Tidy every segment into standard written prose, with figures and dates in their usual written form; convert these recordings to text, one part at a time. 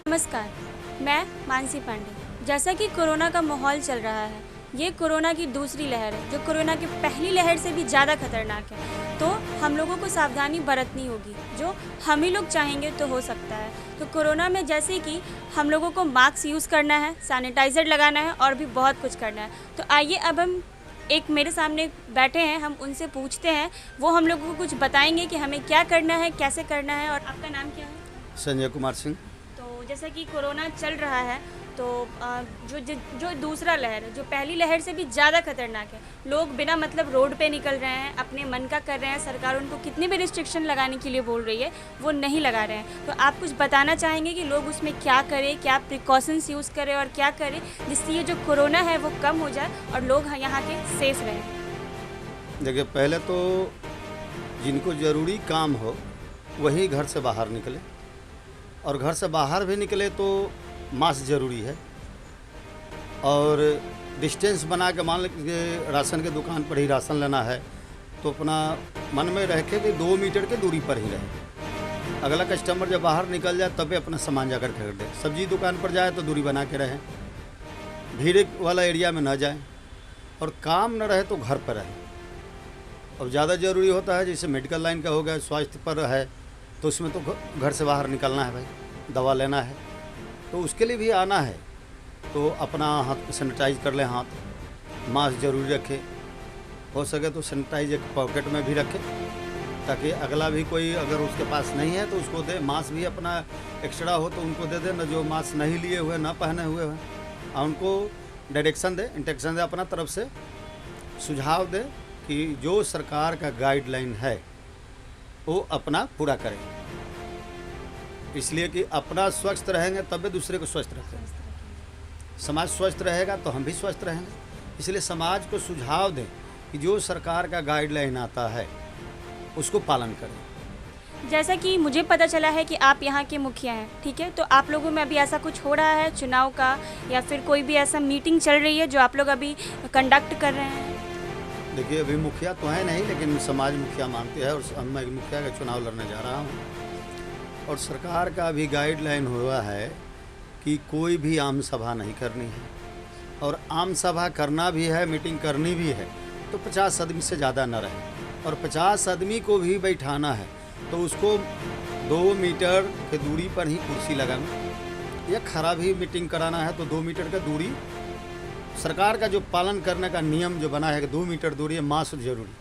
नमस्कार, मैं मानसी पांडे। जैसा कि कोरोना का माहौल चल रहा है, ये कोरोना की दूसरी लहर है जो कोरोना की पहली लहर से भी ज़्यादा खतरनाक है। तो हम लोगों को सावधानी बरतनी होगी, जो हम ही लोग चाहेंगे तो हो सकता है। तो कोरोना में जैसे कि हम लोगों को मास्क यूज़ करना है, सैनिटाइज़र लगाना है और भी बहुत कुछ करना है। तो आइए अब हम एक मेरे सामने बैठे हैं, हम उनसे पूछते हैं, वो हम लोगों को कुछ बताएंगे कि हमें क्या करना है, कैसे करना है। और आपका नाम क्या है? संजय कुमार सिंह। तो जैसा कि कोरोना चल रहा है, तो जो दूसरा लहर है, जो पहली लहर से भी ज़्यादा खतरनाक है, लोग बिना मतलब रोड पे निकल रहे हैं, अपने मन का कर रहे हैं। सरकार उनको कितने भी रिस्ट्रिक्शन लगाने के लिए बोल रही है, वो नहीं लगा रहे हैं। तो आप कुछ बताना चाहेंगे कि लोग उसमें क्या करें, क्या प्रिकॉशंस यूज़ करें और क्या करें जिससे ये जो कोरोना है वो कम हो जाए और लोग यहाँ के सेफ रहें? देखिए, पहले तो जिनको ज़रूरी काम हो वही घर से बाहर निकले, और घर से बाहर भी निकले तो मास्क ज़रूरी है। और डिस्टेंस बना के, मान लीजिए राशन के दुकान पर ही राशन लेना है तो अपना मन में रखे कि 2 मीटर के दूरी पर ही रहे। अगला कस्टमर जब बाहर निकल जाए तभी अपना सामान जाकर खरीदे। सब्जी दुकान पर जाए तो दूरी बना के रहें, भीड़ वाला एरिया में न जाएं, और काम न रहे तो घर पर रहें। और ज़्यादा ज़रूरी होता है, जैसे मेडिकल लाइन का हो गया, स्वास्थ्य पर है, तो उसमें तो घर से बाहर निकलना है भाई, दवा लेना है, तो उसके लिए भी आना है। तो अपना हाथ सैनिटाइज कर लें, हाथ मास्क ज़रूरी रखें, हो सके तो सैनिटाइज एक पॉकेट में भी रखें, ताकि अगला भी कोई अगर उसके पास नहीं है तो उसको दे। मास्क भी अपना एक्स्ट्रा हो तो उनको दे दे, न जो मास्क नहीं लिए हुए, ना पहने हुए हैं, और उनको डायरेक्शन दे, इंस्ट्रक्शन दे, अपना तरफ से सुझाव दे कि जो सरकार का गाइडलाइन है वो अपना पूरा करें। इसलिए कि अपना स्वस्थ रहेंगे तभी दूसरे को स्वस्थ रखेंगे। समाज स्वस्थ रहेगा तो हम भी स्वस्थ रहेंगे। इसलिए समाज को सुझाव दें कि जो सरकार का गाइडलाइन आता है उसको पालन करें। जैसा कि मुझे पता चला है कि आप यहाँ के मुखिया हैं, ठीक है? तो आप लोगों में अभी ऐसा कुछ हो रहा है चुनाव का, या फिर कोई भी ऐसा मीटिंग चल रही है जो आप लोग अभी कंडक्ट कर रहे हैं? देखिए, अभी मुखिया तो है नहीं, लेकिन समाज मुखिया मानते हैं, और मैं मुखिया का चुनाव लड़ने जा रहा हूँ। और सरकार का भी गाइडलाइन हुआ है कि कोई भी आम सभा नहीं करनी है, और आम सभा करना भी है, मीटिंग करनी भी है तो 50 आदमी से ज़्यादा न रहे, और 50 आदमी को भी बैठाना है तो उसको 2 मीटर की दूरी पर ही कुर्सी लगाना, या खड़ा भी मीटिंग कराना है तो 2 मीटर का दूरी। सरकार का जो पालन करने का नियम जो बना है कि 2 मीटर दूरी है, मास्क जरूरी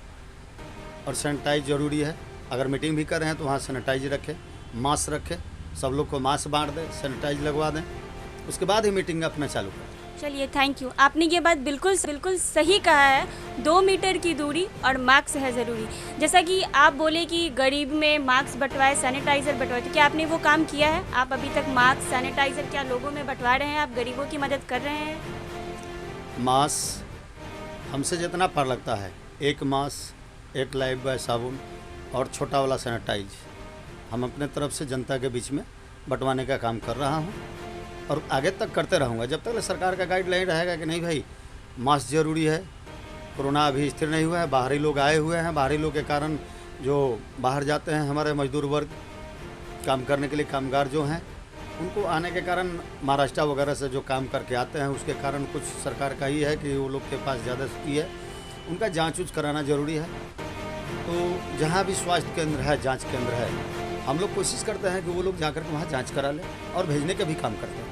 और सैनिटाइज ज़रूरी है। अगर मीटिंग भी कर रहे हैं तो वहाँ सैनिटाइज रखें, मास्क रखें, सब लोग को मास्क बांट दें, सैनिटाइज लगवा दें, उसके बाद ही मीटिंग अपना चालू करें। चलिए, थैंक यू। आपने ये बात बिल्कुल सही कहा है। 2 मीटर की दूरी और मास्क है ज़रूरी। जैसा कि आप बोले कि गरीब में मास्क बंटवाए, सैनिटाइज़र बंटवाए, तो क्या आपने वो काम किया है? आप अभी तक मास्क, सैनिटाइज़र क्या लोगों में बंटवा रहे हैं? आप गरीबों की मदद कर रहे हैं? मास्क हमसे जितना पर लगता है, एक मास्क, एक लाइफ बॉय साबुन और छोटा वाला सैनिटाइज, हम अपने तरफ से जनता के बीच में बंटवाने का काम कर रहा हूं, और आगे तक करते रहूंगा जब तक सरकार का गाइडलाइन रहेगा कि नहीं भाई मास्क ज़रूरी है। कोरोना अभी स्थिर नहीं हुआ है, बाहरी लोग आए हुए हैं, बाहरी लोग के कारण जो बाहर जाते हैं हमारे मजदूर वर्ग, काम करने के लिए कामगार जो हैं, उनको आने के कारण महाराष्ट्र वगैरह से जो काम करके आते हैं, उसके कारण कुछ सरकार का ही है कि वो लोग के पास ज़्यादा स्थिति है, उनका जांच उच कराना ज़रूरी है। तो जहाँ भी स्वास्थ्य केंद्र है, जांच केंद्र है, हम लोग कोशिश करते हैं कि वो लोग जाकर के वहाँ जांच करा लें, और भेजने का भी काम करते हैं।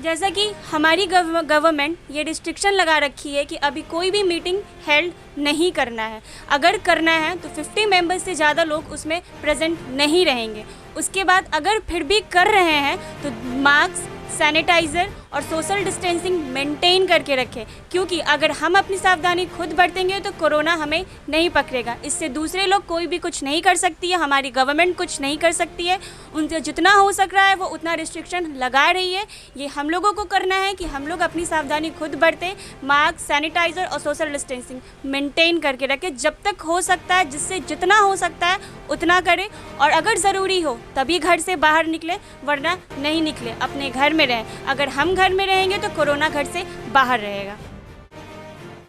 जैसा कि हमारी गवर्नमेंट ये रिस्ट्रिक्शन लगा रखी है कि अभी कोई भी मीटिंग हेल्ड नहीं करना है। अगर करना है तो 50 मेंबर्स से ज़्यादा लोग उसमें प्रेजेंट नहीं रहेंगे। उसके बाद अगर फिर भी कर रहे हैं तो मास्क, सैनिटाइज़र और सोशल डिस्टेंसिंग मेंटेन करके रखें, क्योंकि अगर हम अपनी सावधानी खुद बरतेंगे तो कोरोना हमें नहीं पकड़ेगा। इससे दूसरे लोग कोई भी कुछ नहीं कर सकती है, हमारी गवर्नमेंट कुछ नहीं कर सकती है। उनसे जितना हो सक रहा है वो उतना रिस्ट्रिक्शन लगा रही है। ये हम लोगों को करना है कि हम लोग अपनी सावधानी खुद बरतें, मास्क, सैनिटाइज़र और सोशल डिस्टेंसिंग मेंटेन करके रखें जब तक हो सकता है, जिससे जितना हो सकता है उतना करें। और अगर ज़रूरी हो तभी घर से बाहर निकले, वरना नहीं निकले, अपने घर में रहें। अगर हम घर में रहेंगे तो कोरोना घर से बाहर रहेगा।